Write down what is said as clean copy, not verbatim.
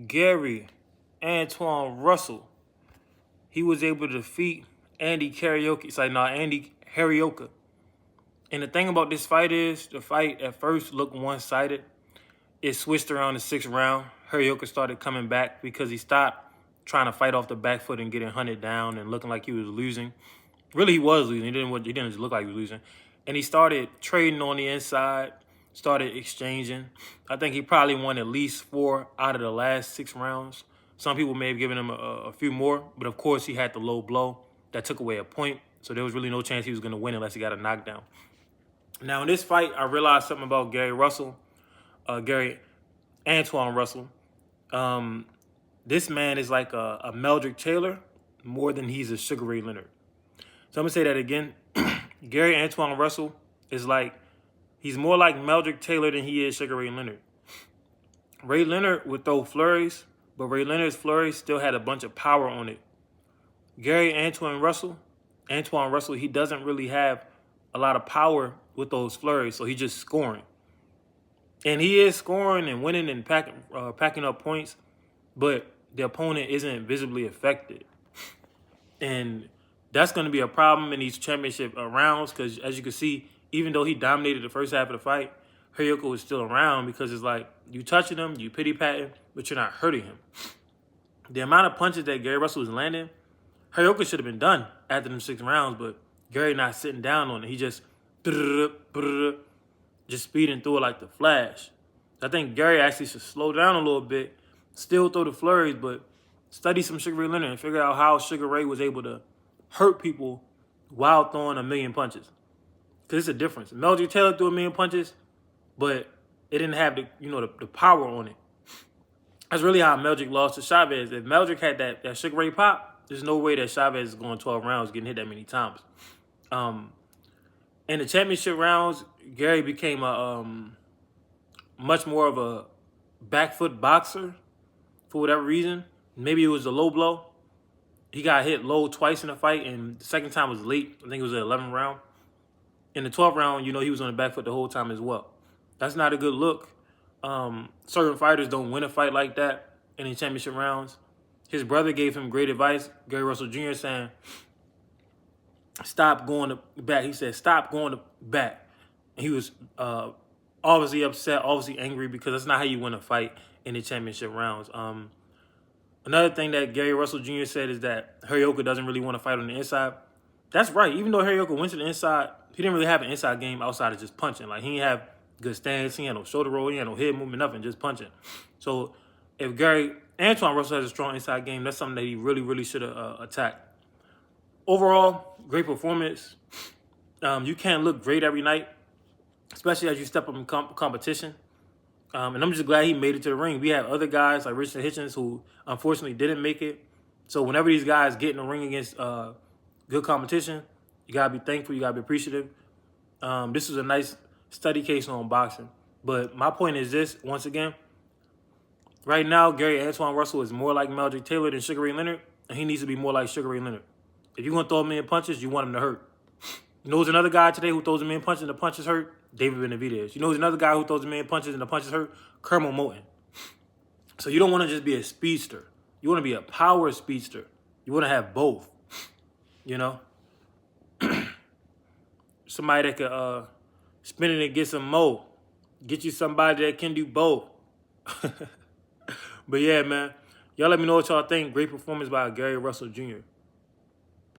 Gary Antoine Russell, he was able to defeat Andy Karaoke. It's like, Andy Hiroaka. And the thing about this fight is, the fight at first looked one-sided. It switched around the 6th round. Hiroaka started coming back because he stopped trying to fight off the back foot and getting hunted down and looking like he was losing. Really, he was losing. He didn't just look like he was losing. And he started trading on the inside, started exchanging. I think he probably won at least 4 out of the last 6 rounds. Some people may have given him a few more, but of course he had the low blow that took away a point. So there was really no chance he was going to win unless he got a knockdown. Now in this fight, I realized something about Gary Antoine Russell. This man is like a MELDRICK Taylor more than he's a Sugar Ray Leonard. So I'm going to say that again. Gary Antoine Russell is like, he's more like MELDRICK Taylor than he is Sugar Ray Leonard. Ray Leonard would throw flurries, but Ray Leonard's flurries still had a bunch of power on it. Gary Antoine Russell, he doesn't really have a lot of power with those flurries, so he's just scoring. And he is scoring and winning and packing up points, but the opponent isn't visibly affected. And that's going to be a problem in these championship rounds because, as you can see, even though he dominated the first half of the fight, Hiroaka was still around because it's like you touching him, you pity-patting, but you're not hurting him. The amount of punches that Gary Russell was landing, Hiroaka should have been done after them 6 rounds, but Gary not sitting down on it. He just speeding through it like the Flash. I think Gary actually should slow down a little bit, still throw the flurries, but study some Sugar Ray Leonard and figure out how Sugar Ray was able to hurt people while throwing a million punches. Because it's a difference. MELDRICK Taylor threw a million punches, but it didn't have the power on it. That's really how MELDRICK lost to Chavez. If MELDRICK had that Sugar Ray pop, there's no way that Chavez is going 12 rounds getting hit that many times. In the championship rounds, Gary became a much more of a back foot boxer for whatever reason. Maybe it was a low blow. He got hit low twice in the fight, and the second time was late. I think it was the 11th round. In the 12th round, he was on the back foot the whole time as well. That's not a good look. Certain fighters don't win a fight like that in the championship rounds. His brother gave him great advice, Gary Russell Jr., saying, stop going to back. He said, stop going to back. And he was obviously upset, obviously angry, because that's not how you win a fight in the championship rounds. Another thing that Gary Russell Jr. said is that Hiroaka doesn't really want to fight on the inside. That's right. Even though Hiroaka went to the inside, he didn't really have an inside game outside of just punching. Like, he didn't have good stance. He had no shoulder roll. He had no head movement, nothing, just punching. So if Gary Antoine Russell has a strong inside game, that's something that he really, really should have attacked. Overall, great performance. You can't look great every night, especially as you step up in competition. And I'm just glad he made it to the ring. We have other guys like Richard Hitchens who unfortunately didn't make it. So whenever these guys get in the ring against good competition, you got to be thankful. You got to be appreciative. This is a nice study case on boxing. But my point is this, once again, right now, Gary Antoine Russell is more like MELDRICK Taylor than Sugar Ray Leonard, and he needs to be more like Sugar Ray Leonard. If you're going to throw a million punches, you want him to hurt. You know who's another guy today who throws a million punches and the punches hurt? David Benavidez. You know who's another guy who throws a million punches and the punches hurt? Kermel Moton. So you don't want to just be a speedster. You want to be a power speedster. You want to have both. Somebody that could spin it and get some more. Get you somebody that can do both. But yeah, man. Y'all let me know what y'all think. Great performance by Gary Russell Jr.